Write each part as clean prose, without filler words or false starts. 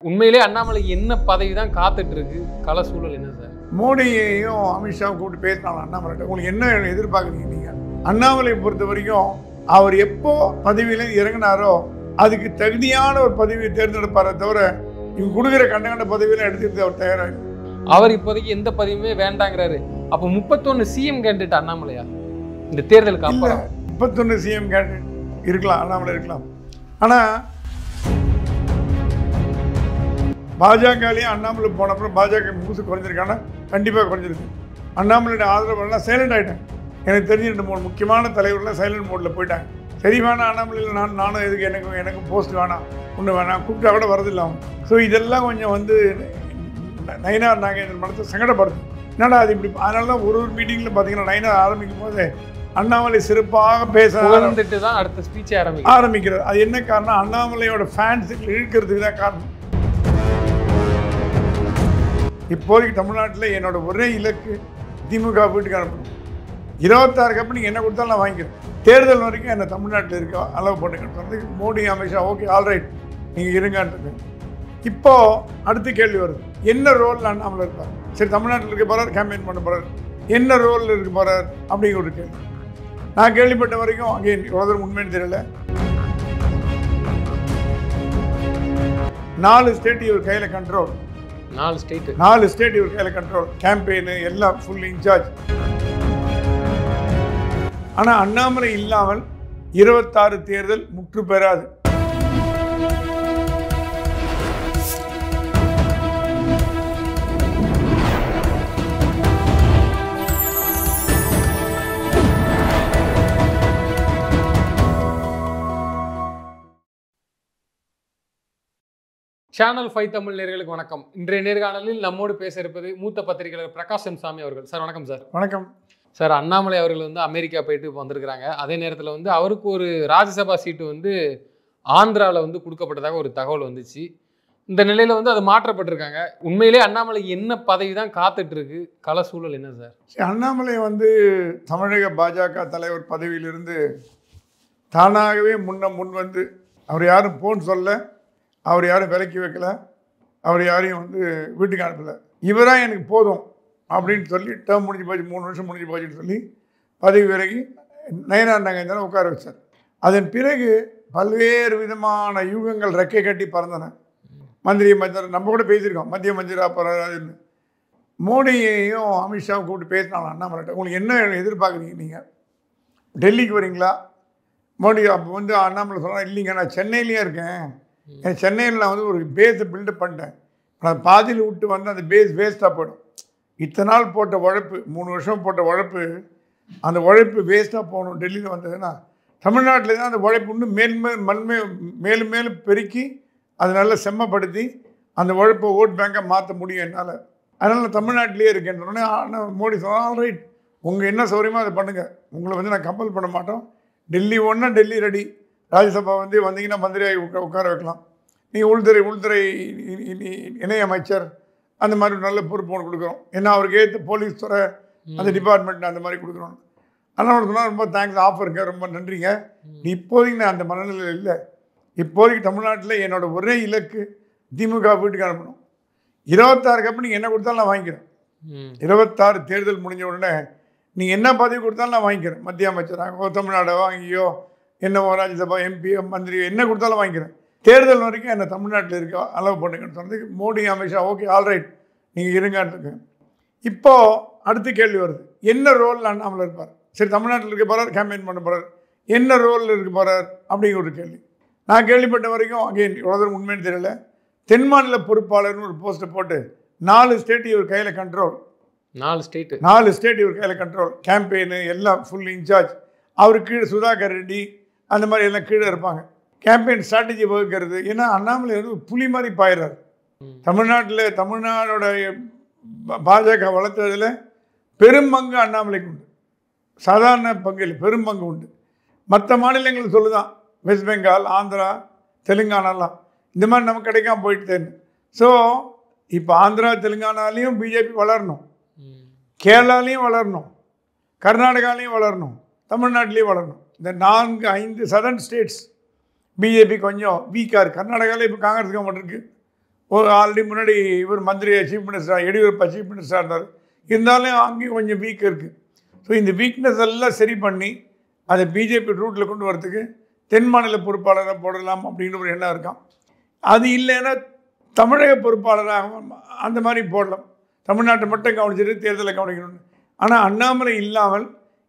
உண்மையிலே அண்ணாமலைக்கு என்ன பதவி தான் காத்துட்டு இருக்கு? கள சூழல் என்ன சார்? மோடியையும் அமித்ஷாவும் கூப்பிட்டு பேசினாலும் அண்ணாமலை உங்களுக்கு என்ன எதிர்பார்க்குறீங்க? நீங்கள் அண்ணாமலையை பொறுத்த வரைக்கும் அவர் எப்போ பதவியில இறங்கினாரோ அதுக்கு தகுதியான ஒரு பதவியை தேர்ந்தெடுப்பாரே தவிர இவங்க கொடுக்குற கண்ட பதவியெல்லாம் எடுத்துட்டு அவர் தயாராக. அவர் இப்போதைக்கு எந்த பதவியுமே வேண்டாங்கிறாரு. அப்போ 31 சிஎம் கேண்டிடேட் அண்ணாமலையா இந்த தேர்தலுக்கு? அப்புறம் 31 சிஎம் கேண்டிடேட் இருக்கலாம், அண்ணாமலை இருக்கலாம். ஆனால் பாஜகலேயே அண்ணாமலை போனப்பறம் பாஜக மூசு குறைஞ்சிருக்கானா? கண்டிப்பாக குறைஞ்சிருக்கு. அண்ணாமலையோட ஆதரவுலாம் சைலண்ட் ஆகிட்டாங்க. எனக்கு தெரிஞ்சு 2-3 முக்கியமான தலைவர்கள்லாம் சைலண்ட் மோடில் போயிட்டாங்க. சரி வேணாம் அண்ணாமலையில் நானும் எதுக்கு எனக்கு போஸ்ட் வேணாம், ஒன்று வேணாம், கூப்பிட்டா கூட வரதில்லை அவங்க. ஸோ இதெல்லாம் கொஞ்சம் நயினார் நாகேந்திரன் மனத்தை சங்கடப்படுது. என்னடா அது இப்படி? அதனால தான் ஒரு மீட்டிங்கில் பார்த்தீங்கன்னா நயினார் ஆரம்பிக்கும் போது அண்ணாமலை சிறப்பாக பேச தான் அடுத்த ஸ்பீச்சை ஆரம்பிக்கிறது. அது என்ன காரணம்? அண்ணாமலையோட ஃபேன்ஸுக்கு இழுக்கிறதுக்கு தான் காரணம். இப்போதைக்கு தமிழ்நாட்டில் என்னோட ஒரே இலக்கு திமுக வீட்டுக்கு அனுப்பணும். 26 கப்பு நீங்கள் என்ன கொடுத்தாலும் நான் வாங்கிக்கிறேன். தேர்தல் வரைக்கும் என்ன தமிழ்நாட்டில் இருக்க அளவு போட்டுக்கிட்டு மோடி அமித்ஷா ஓகே ஆல்ரைட் நீங்கள் இருங்கன்றது. இப்போது அடுத்த கேள்வி வருது, என்ன ரோலில் அண்ணாமலை இருப்பார்? சரி தமிழ்நாட்டில் இருக்க போகிறார், கேம்பெயின் பண்ண போகிறார், என்ன ரோலில் இருக்க போகிறார் அப்படிங்கிற ஒரு கேள்வி. நான் கேள்விப்பட்ட வரைக்கும் அகைன் எவ்வளோ தூரம் உண்மைன்னு தெரியல, 4 ஸ்டேட் இவர் கையில் கண்ட்ரோல். 4 ஸ்டேட் இவர் கையில் கண்ட்ரோல், கேம்பெயின் எல்லாம் ஃபுல் இன்சார்ஜ். ஆனால் அண்ணாமலை இல்லாமல் 26 தேர்தல் முற்று பெறாது. சேனல் 5 தமிழ் நேயர்களுக்கு வணக்கம். இன்றைய நேர்காணலில் நம்மோடு பேச இருப்பது மூத்த பத்திரிகையாளர் பிரகாஷ் எம் சாமி அவர்கள். சார் வணக்கம். சார் வணக்கம். சார், அண்ணாமலை அவர்கள் அமெரிக்கா போயிட்டு வந்திருக்கிறாங்க. அதே நேரத்தில் அவருக்கு ஒரு ராஜ்யசபா சீட்டு ஆந்திராவில் கொடுக்கப்பட்டதாக ஒரு தகவல் வந்துச்சு. இந்த நிலையில் அது மாற்றப்பட்டிருக்காங்க. உண்மையிலே அண்ணாமலைக்கு என்ன பதவி தான் காத்துட்டு இருக்கு? கள சூழல் என்ன சார்? அண்ணாமலை தமிழக பாஜக தலைவர் பதவியிலிருந்து தானாகவே முன் வந்து அவர் யாரும் போன்னு சொல்ல, அவர் யாரும் விலக்கி வைக்கல, அவர் யாரையும் வீட்டுக்கு அனுப்பலை. இவராக எனக்கு போதும் அப்படின்னு சொல்லி டேர்ம் முடிஞ்சு போச்சு, 3 வருஷம் முடிஞ்சு போச்சுன்னு சொல்லி பதவி விலகி நயினார் நாகேந்திரன் உட்கார வச்சார். அதன் பிறகு பல்வேறு விதமான யூகங்கள் ரெக்கை கட்டி பறந்தன. மந்திரி நம்ம கூட பேசியிருக்கோம், மத்திய மந்திரா போகிறாருன்னு. மோடியையும் அமித்ஷாவும் கூப்பிட்டு பேசினாலும் அண்ணாமலை உங்களுக்கு என்ன எதிர்பார்க்குறீங்க? நீங்கள் டெல்லிக்கு வரீங்களா? மோடி அப்போ அண்ணாமலை சொன்னால் இல்லைங்க நான் சென்னையிலேயே இருக்கேன், சென்னையில் நான் ஒரு பேஸை பில்டப் பண்ணிட்டேன், நான் பாதியில் விட்டு அந்த பேஸ் வேஸ்ட்டாக போய்டும். இத்தனை நாள் போட்ட உழைப்பு, 3 வருஷம் போட்ட உழைப்பு, அந்த உழைப்பு வேஸ்ட்டாக போகணும். டெல்லியில் வந்ததுன்னா தமிழ்நாட்டில் தான் அந்த உழைப்பு இன்னும் மேலும் மேலும் பெருக்கி அதை நல்லா செம்மப்படுத்தி அந்த உழைப்பை ஓட் பேங்காக மாற்ற முடியும் என்னால். அதனால் நான் தமிழ்நாட்டிலே இருக்கேன். ஆனால் மோடி சொன்னால் ஆல்ரைட் உங்கள் என்ன சௌகரியமோ அதை பண்ணுங்கள், உங்களை நான் கம்பல் பண்ண மாட்டோம். டெல்லி ஒன்றா டெல்லி ரெடி, ராஜ்யசபா வந்தீங்கன்னா மந்திரியாகி உட்கார வைக்கலாம், நீங்கள் உள்துறை இணையமைச்சர் அந்த மாதிரி நல்ல பொறுப்பு ஒன்று கொடுக்குறோம். ஏன்னா அவருக்கு ஏற்ற போலீஸ் துறை அந்த டிபார்ட்மெண்ட் அந்த மாதிரி கொடுக்குறோம். அதனால் சொன்னால் ரொம்ப தேங்க்ஸ், ஆஃபருங்க, ரொம்ப நன்றிங்க. இப்போதைக்கு நான் அந்த மனநிலையில் இல்லை. இப்போதைக்கு தமிழ்நாட்டில் என்னோட ஒரே இலக்கு திமுக வீட்டுக்கு அனுப்பணும். 26 கப்பு நீங்கள் என்ன கொடுத்தாலும் நான் வாங்கிக்கிறேன். 26 தேர்தல் முடிஞ்ச உடனே நீங்கள் என்ன பதவி கொடுத்தாலும் நான் வாங்கிக்கிறேன். மத்திய அமைச்சராக தமிழ்நாடோ வாங்கியோ என்னவோ ராஜ்யசபா எம்பியோ மந்திரியோ என்ன கொடுத்தாலும் வாங்கிக்கிறேன். தேர்தல் வரைக்கும் என்ன தமிழ்நாட்டில் இருக்க அளவு பண்ணுங்கன்னு சொன்னதுக்கு மோடி அமித்ஷா ஓகே ஆல்ரைட் நீங்கள் இருங்கன்னு. இப்போது அடுத்த கேள்வி வருது, என்ன ரோலில் அண்ணாமலை இருப்பார்? சரி தமிழ்நாட்டில் இருக்க போகிறார், கேம்பெயின் பண்ண போகிறார், என்ன ரோலில் இருக்க போகிறார் அப்படிங்கிற ஒரு கேள்வி. நான் கேள்விப்பட்ட வரைக்கும் அகைன் எவ்வளோ தூரம் உண்மைன்னு தெரியல, தென் மாநில பொறுப்பாளர்னு ஒரு போஸ்ட்டை போட்டு 4 ஸ்டேட் இவர் கையில் கண்ட்ரோல். 4 ஸ்டேட் இவர் கையில் கண்ட்ரோல், கேம்பெயின் எல்லாம் ஃபுல் இன்சார்ஜ். அவருக்கு கீழே சுதாகர் ரெட்டி அந்த மாதிரி எல்லாம் கீழே இருப்பாங்க. கேம்பெயின் ஸ்ட்ராட்டஜி வகுக்கிறது. ஏன்னா அண்ணாமலை புலி மாதிரி பாயிறார். தமிழ்நாடோட பாஜக வளர்த்ததில் பெரும் பங்கு அண்ணாமலைக்கு உண்டு, சாதாரண பங்கில் பெரும் பங்கு உண்டு. மற்ற மாநிலங்கள் சொல்லுதான், வெஸ்ட் பெங்கால், ஆந்திரா, தெலுங்கானாலாம் இந்த மாதிரி நமக்கு கிடைக்காம போயிட்டு. ஸோ இப்போ ஆந்திரா தெலுங்கானாலையும் பிஜேபி வளரணும், கேரளாலையும் வளரணும், கர்நாடகாலையும் வளரணும், தமிழ்நாட்டிலையும் வளரணும். இந்த 4-5 சதர்ன் ஸ்டேட்ஸ் பிஜேபி கொஞ்சம் வீக்காக இருக்குது. கர்நாடகாவில் இப்போ காங்கிரஸ் கவர்மெண்ட் இருக்குது, ஒரு ஆல்ரெடி முன்னாடி இவர் மந்திரி சீஃப் மினிஸ்டர் எடியூரப்பா சீஃப் மினிஸ்டராக இருந்தார். இருந்தாலும் அங்கேயும் கொஞ்சம் வீக் இருக்குது. ஸோ இந்த வீக்னஸ் எல்லாம் சரி பண்ணி அதை பிஜேபி ரூட்டில் கொண்டு வரதுக்கு தென் மாநில பொறுப்பாளராக போடலாம் அப்படின்னு ஒரு எண்ணம் இருக்கான். அது இல்லைன்னா தமிழக பொறுப்பாளராக அந்த மாதிரி போடலாம். தமிழ்நாட்டை மட்டும் கவனிச்சுட்டு தேர்தலை கவனிக்கணும்னு. ஆனால் அண்ணாமலை இல்லாமல்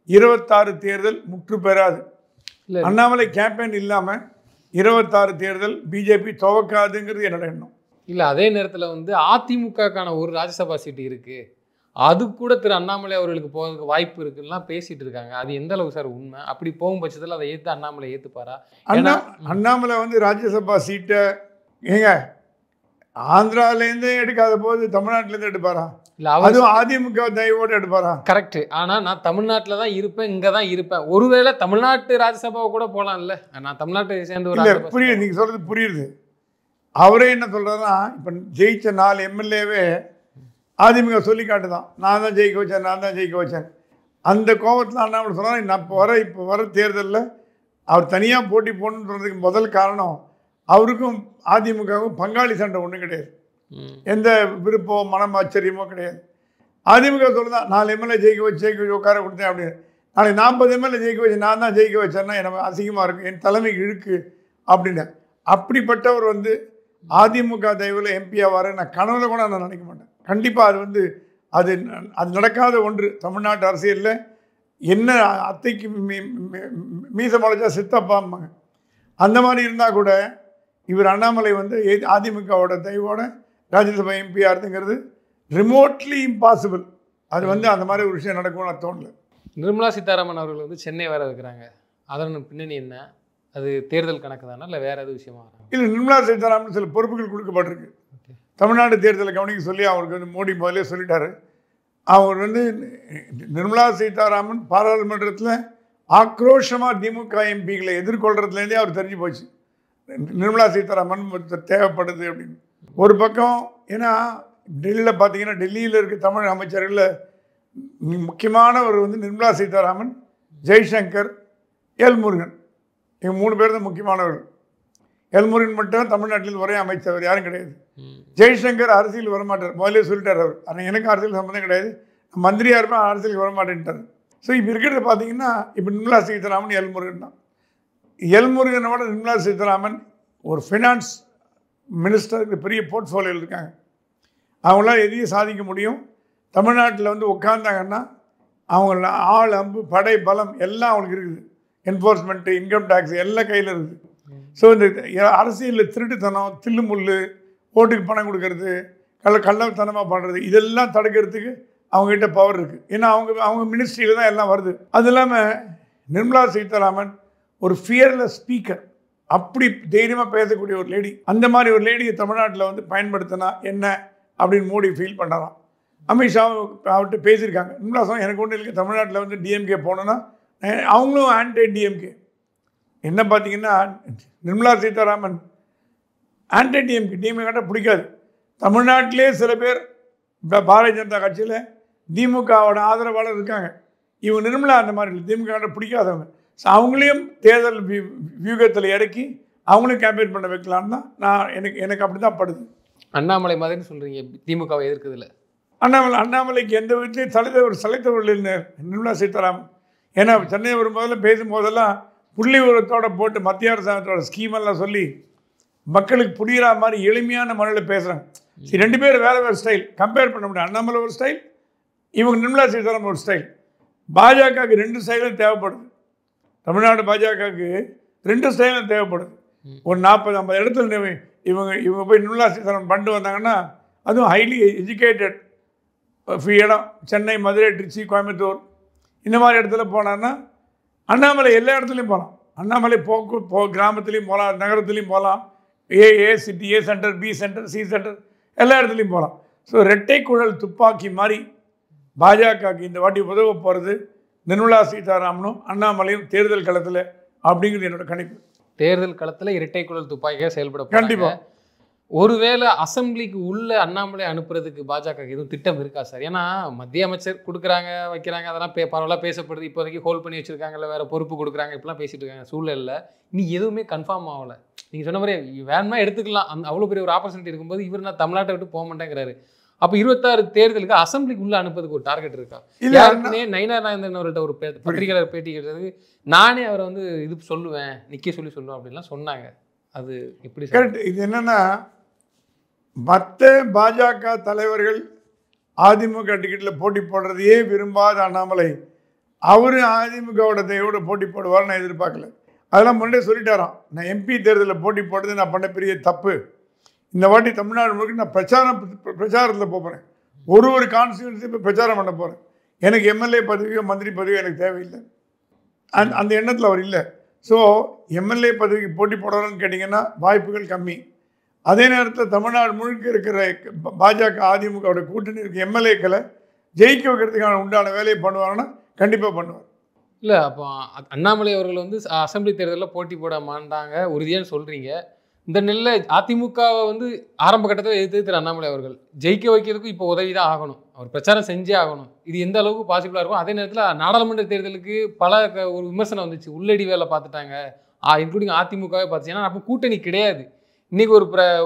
26 தேர்தல் முற்று பெறாது. அண்ணாமலை கேம்பெயின் இல்லாமல் 26 தேர்தல் பிஜேபி துவக்காதுங்கிறது என்னோட எண்ணம். இல்லை, அதே நேரத்தில் வந்து அதிமுகக்கான ஒரு ராஜ்யசபா சீட்டு இருக்குது, அது கூட திரு அண்ணாமலை அவர்களுக்கு போகிறதுக்கு வாய்ப்பு இருக்குன்னா பேசிட்டு இருக்காங்க. அது எந்த அளவுக்கு சார் உண்மை? அப்படி போகும் பட்சத்தில் அதை ஏற்று அண்ணாமலை ஏற்றுப்பாரா? அண்ணாமலை வந்து ராஜ்யசபா சீட்டை ஏங்க ஆந்திராலேருந்தே எடுக்காத போது தமிழ்நாட்டிலேருந்து எடுப்பாரா? இல்லை, அதுவும் அதிமுக தயவோடு எடுப்பாரா? கரெக்டு. ஆனால் நான் தமிழ்நாட்டில் தான் இருப்பேன், இங்கே தான் இருப்பேன். ஒருவேளை தமிழ்நாட்டு ராஜ்யசபாவை கூட போகலாம்ல. நான் தமிழ்நாட்டை சேர்ந்து ஒரு புரியுது, நீங்கள் சொல்கிறது புரியுது. அவரே என்ன சொல்கிறதுனா, இப்போ ஜெயிச்ச 4 எம்எல்ஏவே அதிமுக சொல்லி காட்டுதான், நான் தான் ஜெயிக்க வச்சேன், நான் தான் ஜெயிக்க வச்சேன். அந்த கோபத்தில் அண்ணாமலை சொன்னால், நான் இப்போ வர தேர்தலில் அவர் தனியாக போட்டி போடணுன்னு சொல்கிறதுக்கு முதல் காரணம், அவருக்கும் அதிமுகவும் பங்காளி சண்டை ஒன்றும் கிடையாது. எந்த விருப்பம் மனம் ஆச்சரியமோ கிடையாது. அதிமுக சொல்லுதான் 4 எம்எல்ஏ ஜெயிக்க வச்சு உட்கார கொடுத்தேன் அப்படின்னு. நாளைக்கு 40 எம்எல்ஏ ஜெயிக்க வச்சு நான் தான் ஜெயிக்க வச்சேன்னா எனக்கு அசிங்கமாக இருக்கும், என் தலைமைக்கு இழுக்கு அப்படின்னு. அப்படிப்பட்டவர் வந்து அதிமுக தயவில் எம்பி ஆவார் நான் கனவுல கூட நான் நினைக்க மாட்டேன். கண்டிப்பாக அது வந்து அது நடக்காத ஒன்று. தமிழ்நாட்டு அரசியலில் என்ன அத்தைக்கு மீச முளைச்சா சித்தப்பாம்பாங்க, அந்த மாதிரி இருந்தால் கூட இவர் அண்ணாமலை வந்து அதிமுகவோட தயவோட ராஜ்யசபா எம்பி ஆகுதுங்கிறது ரிமோட்லி இம்பாசிபிள். அது வந்து அந்த மாதிரி ஒரு விஷயம் நடக்கும்னு நான் தோணல. நிர்மலா சீதாராமன் அவர்கள் வந்து சென்னை வேற இருக்கிறாங்க. அதன் பின்னணி என்ன? அது தேர்தல் கணக்கு தானே, இல்லை வேறு எதுவும் விஷயமா? இல்லை, நிர்மலா சீதாராமன் சில பொறுப்புகள் கொடுக்கப்பட்டிருக்கு. தமிழ்நாடு தேர்தலை கவனிக்க சொல்லி அவருக்கு வந்து மோடி முதலே சொல்லிட்டாரு. அவர் வந்து நிர்மலா சீதாராமன் பாராளுமன்றத்தில் ஆக்ரோஷமாக திமுக எம்பிகளை எதிர்கொள்கிறதுலேருந்தே அவர் தெரிஞ்சு போச்சு நிர்மலா சீதாராமன் தேவைப்படுது அப்படின்னு. ஒரு பக்கம் ஏன்னா டெல்லியில் பார்த்தீங்கன்னா, டெல்லியில் இருக்க தமிழ் அமைச்சர்களில் முக்கியமானவர் வந்து நிர்மலா சீதாராமன், ஜெய்சங்கர், எல் முருகன், இவங்க 3 பேர் தான் முக்கியமானவர்கள். எல் முருகன் மட்டும் தமிழ்நாட்டில் ஒரே அமைச்சர், யாரும் கிடையாது. ஜெய்சங்கர் அரசியல் வரமாட்டார், முதலே சொல்லிட்டார் அவர். ஆனால் எனக்கு அரசியல் சம்மந்தம் கிடையாது, மந்திரியாக இருப்பேன், அரசியலுக்கு வரமாட்டேன்ட்டார். ஸோ இப்போ இருக்கிறத பார்த்தீங்கன்னா, இப்போ நிர்மலா சீதாராமன், எல் முருகன் தான். எல் முருகனோட நிர்மலா சீதாராமன் ஒரு ஃபினான்ஸ் மினிஸ்டருக்கு பெரிய போர்ட்ஃபோலியோவில் இருக்காங்க. அவங்களால எதையும் சாதிக்க முடியும். தமிழ்நாட்டில் வந்து உட்காந்தாங்கன்னா அவங்கள ஆள் அம்பு படை பலம் எல்லாம் அவங்களுக்கு இருக்குது. என்ஃபோர்ஸ்மெண்ட்டு, இன்கம் டேக்ஸ் எல்லாம் கையில் இருக்குது. ஸோ இந்த அரசியலில் திருட்டுத்தனம், தில்லுமுள்ளு, ஓட்டுக்கு பணம் கொடுக்கறது, கள்ளத்தனமாக பண்ணுறது, இதெல்லாம் தடுக்கிறதுக்கு அவங்ககிட்ட பவர் இருக்குது. ஏன்னா அவங்க மினிஸ்ட்ரியில் தான் எல்லாம் வருது. அது இல்லாமல் நிர்மலா சீதாராமன் ஒரு ஃபியர்லெஸ் ஸ்பீக்கர், அப்படி தைரியமாக பேசக்கூடிய ஒரு லேடி. அந்த மாதிரி ஒரு லேடியை தமிழ்நாட்டில் வந்து பயன்படுத்தினா என்ன அப்படின்னு மோடி ஃபீல் பண்ணலாம். அமித்ஷா அவர்கிட்ட பேசியிருக்காங்க. நிர்மலா சொன்னால் எனக்கு ஒன்றும் இல்லை, தமிழ்நாட்டில் வந்து டிஎம்கே போனோன்னா அவங்களும் ஆன்டி டிஎம்கே. என்ன பார்த்தீங்கன்னா, நிர்மலா சீதாராமன் ஆன்டி டிஎம்கே கிட்ட பிடிக்காது. தமிழ்நாட்டிலே சில பேர் இப்போ பாரதிய ஜனதா கட்சியில் திமுகவோட ஆதரவாளர் இருக்காங்க. இவங்க நிர்மலா அந்த மாதிரி இல்லை, திமுக கிட்ட பிடிக்காதவங்க. ஸோ அவங்களையும் தேர்தல் வியூகத்தில் இறக்கி அவங்களையும் கேம்பெயின் பண்ண வைக்கலான்னு தான் எனக்கு அப்படி தான் படுது. அண்ணாமலை மாதிரி சொல்கிறீங்க திமுகவை எதிர்க்கிறதுல. அண்ணாமலைக்கு எந்த விதத்துலையும் சலைத்தவர்கள் இல்லை நிர்மலா சீதாராமன். ஏன்னா சென்னை வரும்போதெல்லாம் பேசும்போதெல்லாம் புள்ளி உரத்தோடு போட்டு மத்திய அரசாங்கத்தோட ஸ்கீமெல்லாம் சொல்லி மக்களுக்கு புரிகிற மாதிரி எளிமையான முறையில் பேசுகிறாங்க. சரி, 2 பேர் வேறு வேறு ஸ்டைல், கம்பேர் பண்ண முடியாது. அண்ணாமலை ஒரு ஸ்டைல், இவங்க நிர்மலா சீதாராமன் ஒரு ஸ்டைல். பாஜகவுக்கு 2 ஸ்டைலும் தேவைப்படுது. தமிழ்நாடு பாஜகவுக்கு 2 ஸ்டைலும் தேவைப்படுது. ஒரு 40-50 இடத்துல இவங்க போய் நிர்மலா சீதாராமன் பண்ணிட்டு வந்தாங்கன்னா, அதுவும் ஹைலி எஜுகேட்டட் இடம், சென்னை, மதுரை, திருச்சி, கோயம்புத்தூர் இந்த மாதிரி இடத்துல போனான்னா அண்ணாமலை எல்லா இடத்துலையும் போகலாம். அண்ணாமலை கிராமத்துலேயும் போகலாம், நகரத்துலேயும் போகலாம், A city, A centre, B centre, C centre எல்லா இடத்துலையும் போகலாம். ஸோ ரெட்டை குழல் துப்பாக்கி மாதிரி பாஜகவுக்கு இந்த வாட்டி உதவ போகிறது நிர்மலா சீதாராமனும் அண்ணாமலையும் தேர்தல் களத்தில் அப்படிங்கிறது என்னோட கணிப்பு. தேர்தல் களத்தில் இரட்டை குழல் துப்பாக்கியாக செயல்பட கண்டிப்பாக. ஒருவேளை அசெம்பிளிக்கு உள்ள அண்ணாமலை அனுப்புறதுக்கு பாஜக எதுவும் திட்டம் இருக்கா சார்? ஏன்னா மத்திய அமைச்சர் கொடுக்குறாங்க, வைக்கிறாங்க, அதெல்லாம் பரவலாக பேசப்படுது. இப்போதைக்கு ஹோல்ட் பண்ணி வச்சிருக்காங்கல்ல, வேற பொறுப்பு கொடுக்குறாங்க, இப்பெல்லாம் பேசிட்டு இருக்காங்க. சூழல்ல இனி எதுவுமே கன்ஃபார்ம் ஆகல. நீங்க சொன்ன மாதிரி வேணுமா எடுத்துக்கலாம், அந்த அவ்வளோ பெரிய ஒரு ஆப்பர்ச்சுனிட்டி இருக்கும்போது இவர் நான் தமிழ்நாட்டை விட்டு போக மாட்டேங்கிறாரு. அப்போ 26 தேர்தலுக்கு அசெம்பிளிக்கு உள்ள அனுப்புறதுக்கு ஒரு டார்கெட் இருக்கா? யாருக்குனே நயினார் நாகேந்திரன் அவர்கிட்ட ஒரு பத்திரிகையாளர் பேட்டி கேட்டது, நானே அவரை வந்து இது சொல்லுவேன், நிக்க சொல்லுவேன் அப்படின்லாம் சொன்னாங்க. அது எப்படி சார்? கரெக்ட். இது என்னன்னா, மற்ற பாஜக தலைவர்கள் அதிமுக டிக்கெட்டில் போட்டி போடுறதையே விரும்பாத அண்ணாமலை அவர் அதிமுகவோட தயவோட போட்டி போடுவார் நான் எதிர்பார்க்கல. அதெல்லாம் முன்னே சொல்லிட்டாராம், நான் எம்பி தேர்தலில் போட்டி போடுறது நான் பண்ண பெரிய தப்பு. இந்த வாட்டி தமிழ்நாடு முழுக்க நான் பிரச்சாரத்தில் போகிறேன். ஒரு கான்ஸ்டியூன்சி இப்போ பிரச்சாரம் பண்ண போகிறேன். எனக்கு எம்எல்ஏ பதவியோ மந்திரி பதவியோ எனக்கு தேவையில்லை. அந்த எண்ணத்தில் அவர் இல்லை. ஸோ எம்எல்ஏ பதவிக்கு போட்டி போடுறான்னு கேட்டிங்கன்னா வாய்ப்புகள் கம்மி. அதே நேரத்தில் தமிழ்நாடு முழுக்க இருக்கிற பாஜக அதிமுகவோட கூட்டணி இருக்க எம்எல்ஏக்களை ஜெயிக்க வைக்கிறதுக்கான உண்டான வேலையை பண்ணுவாங்கன்னா கண்டிப்பாக பண்ணுவார். இல்லை, அப்போ அண்ணாமலை அவர்கள் வந்து அசெம்பிளி தேர்தலில் போட்டி போட மாட்டாங்க உறுதியான்னு சொல்கிறீங்க. இந்த நிலையில் அதிமுகவை வந்து ஆரம்ப கட்டத்தில் எதிர்த்து திரு அண்ணாமலை அவர்கள் ஜெயிக்க வைக்கிறதுக்கும் இப்போ உதவி தான் ஆகணும், அவர் பிரச்சாரம் செஞ்சே ஆகணும். இது எந்த அளவுக்கு பாசிபிளாக இருக்கும்? அதே நேரத்தில் நாடாளுமன்ற தேர்தலுக்கு ஒரு விமர்சனம் வந்துச்சு, உள்ளடி வேலை பார்த்துட்டாங்க, இன்க்ளூடிங் அதிமுகவே பார்த்துச்சு. ஏன்னா அப்போ கூட்டணி கிடையாது. இன்னைக்கு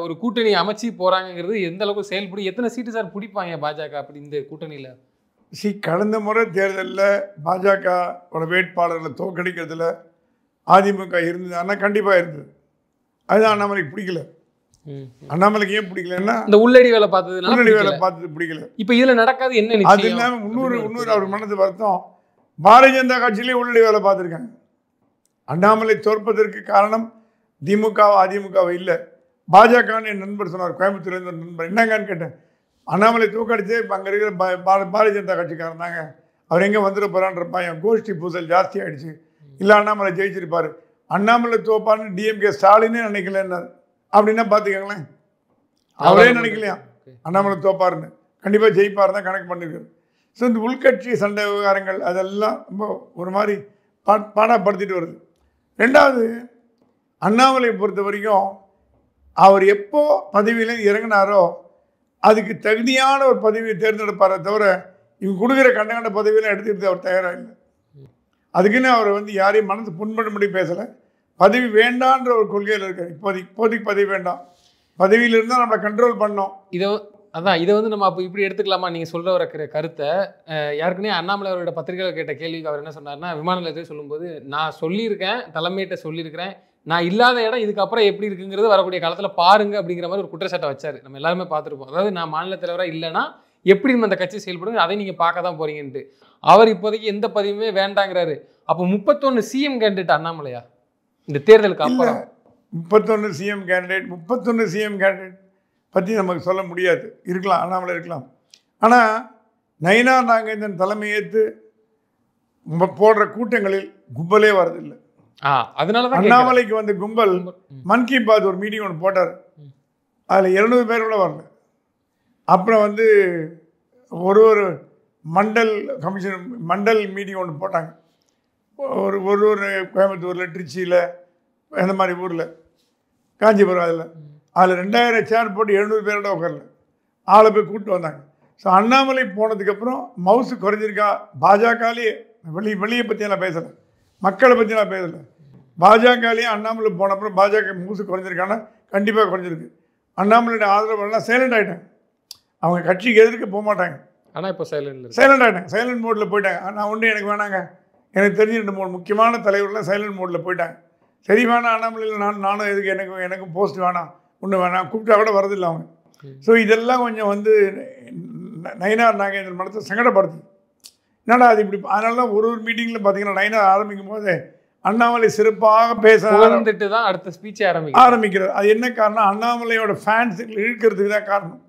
ஒரு கூட்டணி அமைச்சு போகிறாங்கிறது எந்த அளவுக்கு செயல்படும்? எத்தனை சீட்டு சார் பிடிப்பாங்க பாஜக அப்படி இந்த கூட்டணியில்? கடந்த முறை தேர்தலில் பாஜக வேட்பாளர்களை தோற்கடிக்கிறதுல அதிமுக இருந்தது. ஆனால் கண்டிப்பாக இருந்தது. அதுதான் அண்ணாமலைக்கு பிடிக்கல. அண்ணாமலைக்கு ஏன் பிடிக்கலன்னா இந்த உள்ளடி வேலை பார்த்தது பிடிக்கல. இப்போ இதில் நடக்காது என்ன? அது இல்லாமல் இன்னொரு அவர் மனது வருத்தம், பாரதிய ஜனதா கட்சியிலே உள்ளடி வேலை பார்த்துருக்காங்க. அண்ணாமலை தோற்பதற்கு காரணம் திமுக அதிமுகவை இல்லை, பாஜகன்னு என் நண்பர் சொன்னார், கோயம்புத்தூர்லேருந்து ஒரு நண்பர். என்னங்கன்னு கேட்டேன். அண்ணாமலை தூக்கடிச்சே இப்போ அங்கே இருக்கிற பாரதிய ஜனதா கட்சிக்காரன் தாங்க, அவர் எங்கே வந்துட போகிறான்ற பையன் கோஷ்டி பூசல் ஜாஸ்தி ஆகிடுச்சு, இல்லை அண்ணாமலை ஜெயிச்சிருப்பார், அண்ணாமலை தோப்பான்னு டிஎம்கே ஸ்டாலினே நினைக்கலன்னார். அப்படின்னா பார்த்துக்கங்களேன், அவரே நினைக்கலையா அண்ணாமலை தோப்பாருன்னு, கண்டிப்பாக ஜெயிப்பார் தான் கணக்கு பண்ணியிருக்காரு. ஸோ இந்த உள்கட்சி சண்டை விவகாரங்கள் அதெல்லாம் ரொம்ப ஒரு மாதிரி பாடாப்படுத்திட்டு வருது. ரெண்டாவது, அண்ணாமலையை பொறுத்த வரைக்கும் அவர் எப்போ பதவியில் இறங்கினாரோ அதுக்கு தகுதியான ஒரு பதவியை தேர்ந்தெடுப்பாரே தவிர இவங்க கொடுக்குற கண்ட பதவியெல்லாம் எடுத்துக்கிட்டு அவர் தயாராக இல்லை. அதுக்குன்னு அவர் வந்து யாரையும் மனசு புண்படும்படி பேசலை. பதவி வேண்டான்ற ஒரு கொள்கையில் இருக்கார். இப்போதைக்கு பதவி வேண்டாம், பதவியில் இருந்தால் நம்மளை கண்ட்ரோல் பண்ணோம். இதை வந்து நம்ம அப்போ இப்படி எடுத்துக்கலாமா? நீங்கள் சொல்ல வர கருத்தை யாருக்குன்னே அண்ணாமலை அவரோட பத்திரிகையில் கேட்ட கேள்விக்கு அவர் என்ன சொன்னார்னா, விமான நிலையத்தில் சொல்லும்போது நான் சொல்லியிருக்கேன், தலைமையிட்ட சொல்லியிருக்கிறேன், நான் இல்லாத இடம் இதுக்கப்புறம் எப்படி இருக்குங்கிறது வரக்கூடிய காலத்தில் பாருங்க அப்படிங்கிற மாதிரி ஒரு குற்றச்சாட்டை வச்சார். நம்ம எல்லாருமே பார்த்துருப்போம். அதாவது நான் மாநில தலைவராக இல்லைன்னா எப்படி நம்ம அந்த கட்சி செயல்படுங்க அதை நீங்கள் பார்க்க தான் போறீங்கன்ட்டு. அவர் இப்போதைக்கு எந்த பதவியுமே வேண்டாங்கிறாரு. அப்போ 31 சிஎம் கேண்டிடேட் அண்ணாமலையா இந்த தேர்தலுக்கு அப்புறம்? 31 சிஎம் கேண்டிடேட் பற்றி நமக்கு சொல்ல முடியாது. இருக்கலாம், அண்ணாமலை இருக்கலாம். ஆனால் நயினார் நாகேந்திரன் தலைமையேற்று போடுற கூட்டங்களில் கும்பலே வரதில்லை. அதனால அண்ணாமலைக்கு வந்து கும்பல் மன் கி பாத் ஒரு மீட்டிங் ஒன்று போட்டார், அதில் 200 பேர் கூட வரல. அப்புறம் வந்து ஒரு மண்டல் மீட்டிங் ஒன்று போட்டாங்க, ஒரு கோயம்புத்தூரில், திருச்சியில், இந்த மாதிரி ஊரில், காஞ்சிபுரம், அதில் 2000 சேர் போட்டு 700 பேரோட உட்காரல, ஆளை போய் கூப்பிட்டு வந்தாங்க. ஸோ அண்ணாமலை போனதுக்கப்புறம் மவுசு குறைஞ்சிருக்கா? பாஜகலேயே வெளியே பற்றியெல்லாம் பேசலை, மக்களை பற்றியெல்லாம் பேசலை, பாஜகலேயே அண்ணாமலை போனப்புறம் பாஜக மவுசு குறைஞ்சிருக்கான்னா கண்டிப்பாக குறைஞ்சிருக்கு. அண்ணாமலையோட ஆதரவுலாம் சைலண்ட் ஆகிட்டாங்க, அவங்க கட்சிக்கு எதிர்க்க போக மாட்டாங்க. ஆனால் இப்போ சைலண்ட் ஆகிட்டாங்க, சைலண்ட் மோடில் போயிட்டாங்க. நான் ஒன்று எனக்கு வேணாங்க, எனக்கு தெரிஞ்சு 2-3 முக்கியமான தலைவர்கள்லாம் சைலண்ட் மோடில் போயிட்டாங்க. சரி வேணாம் அண்ணாமலையில் நானும் எதுக்கு, எனக்கும் போஸ்ட் வேணாம், ஒன்று வேணாம், கூப்பிட்டா கூட வரதில்லை அவங்க. ஸோ இதெல்லாம் கொஞ்சம் வந்து நயினார் நாகேந்திரன் மனத்தை சங்கடப்படுத்துது. என்னடா அது இப்படி? அதனால தான் ஒரு மீட்டிங்கில் பார்த்தீங்கன்னா நயினார் ஆரம்பிக்கும் போது அண்ணாமலை சிறப்பாக பேச தான் அடுத்த ஸ்பீச்சை ஆரம்பிக்கிறார். அது என்ன காரணம்? அண்ணாமலையோட ஃபேன்ஸ் இழுக்கிறதுக்கு தான் காரணம்.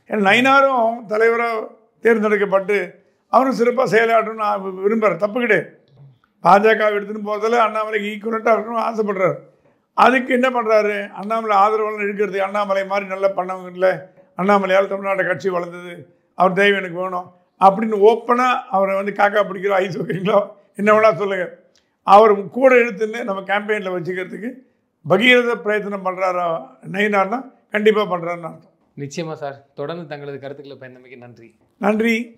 ஏன்னா நயினாரும் தலைவராக தேர்ந்தெடுக்கப்பட்டு அவரும் சிறப்பாக செயலாற்றணும்னு நான் விரும்புகிறேன், தப்பு கிடையாது. பாஜக எடுத்துன்னு போகிறதில் அண்ணாமலைக்கு ஈக்குவலண்ட்டாக இருக்கணும்னு ஆசைப்படுறாரு. அதுக்கு என்ன பண்ணுறாரு? அண்ணாமலை ஆதரவாளர் இழுக்கிறதுக்கு, அண்ணாமலை மாதிரி நல்லா பண்ணவங்க இல்லை, அண்ணாமலையால் தமிழ்நாடு கட்சி வளர்ந்தது, அவர் தெய்வம் எனக்கு வேணும் அப்படின்னு ஓப்பனாக அவரை வந்து காக்கா பிடிக்கிறோம், ஐஸ் வைக்கிறீங்களோ என்ன வேணா சொல்லுங்கள், அவர் கூட இழுத்துன்னு நம்ம கேம்பெயினில் வச்சுக்கிறதுக்கு பகீரத பிரயத்தனம் பண்ணுறாரா நயினார்னா கண்டிப்பாக பண்ணுறான்னு அர்த்தம். நிச்சயமா சார். தொடர்ந்து தங்களது கருத்துக்களை பயந்தமைக்கு நன்றி. நன்றி.